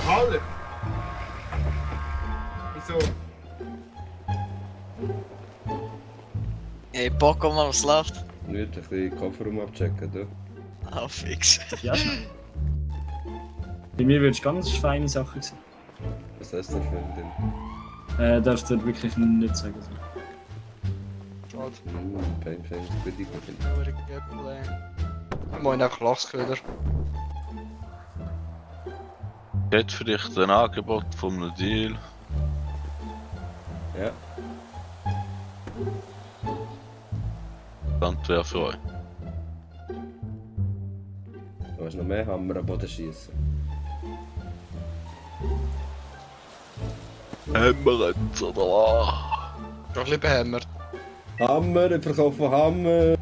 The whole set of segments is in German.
Haller! Wieso? Hey, Poco, mal, was läuft? Nicht ein bisschen Kofferraum abchecken, du. Ah, fix. Ja, schnell. Bei mir würdest du ganz feine Sachen sehen. Was heißt der Film denn? Darfst du wirklich nicht sagen. So. Schade. Pain, gute Idee. Kein Problem. Moin, auch lachst wieder. Geht vielleicht ein Angebot von einem Deal? Ja, Dann wäre für euch. du hast noch mehr Hammer am Boden schießen. Hammer jetzt, oder was? Schon ein bisschen behämmert. Hammer, ich verkaufe Hammer!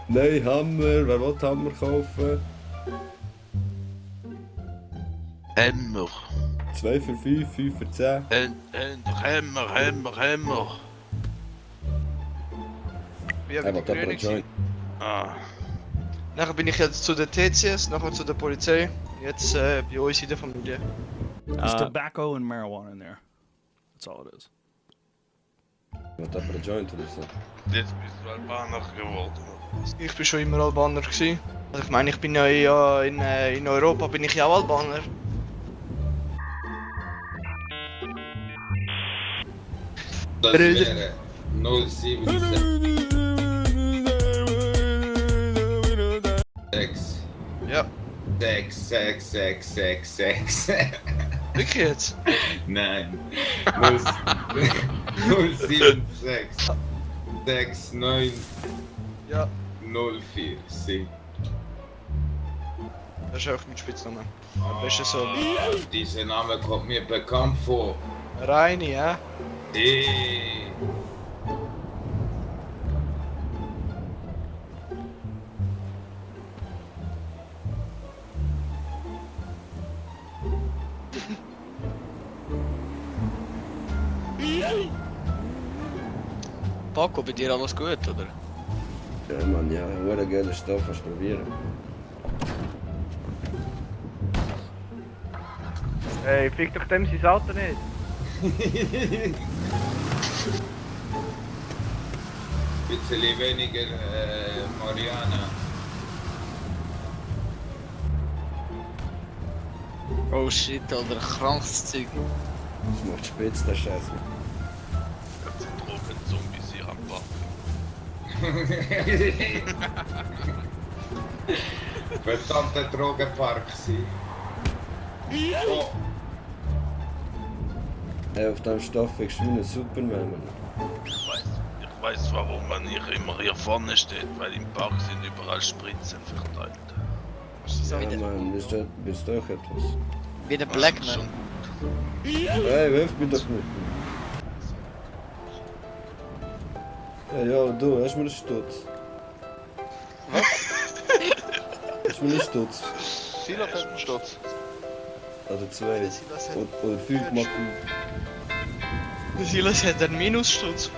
Nein, Hammer, wer will Hammer kaufen? Hammer! 2 für 5, 5 für 10. Hammer! Wie Er habe will ich die aber Grüne einen Joint. Ah, Nachher bin ich jetzt zu der TCS, nachher zu der Polizei. Jetzt bei uns in der Familie. There's tobacco and marijuana in there. That's all it is. Er will aber einen Joint oder so. jetzt bist du Albaner geworden. Ich bin schon immer Albaner gewesen. Also ich meine, ich bin ja in Europa bin ich ja auch Albaner. Das wäre 076. Ja, 6. wirklich jetzt? Nein. 076 69 Ja, 04. Sie. das ist auch mein Spitzname. Am besten so. Dieser Name kommt mir bekannt vor. Reini, ja? Hey. Poco, bei dir alles gut, oder? Ja, Mann, ja, ein geiler Stoff, kannst du probieren. Hey, fick doch dem sein Auto nicht. Bisschen weniger Mariana. Oh shit, oder krankes Zeug. Das macht spitz, der Scheiß. Jetzt sind Drogen-Zombies hier am Bach. Verdammter Drogenpark sie. Oh, Hey, auf dem Stoff ist wie ein Superman, Mann. Ich weiß, warum man nicht immer hier vorne steht, weil im Park sind überall Spritzen verteilt. So Ja, wie der, Mann, bist du auch etwas? wie der Blackman. Schon. Hey, wirf mich doch nicht. Ja, du, hast du mir einen Stutz? Was? Hast du mir einen Stutz? Silas hat einen Sturz. Oder 2? Silas hat, Oder 5 mal 5? Silas hat einen Minussturz.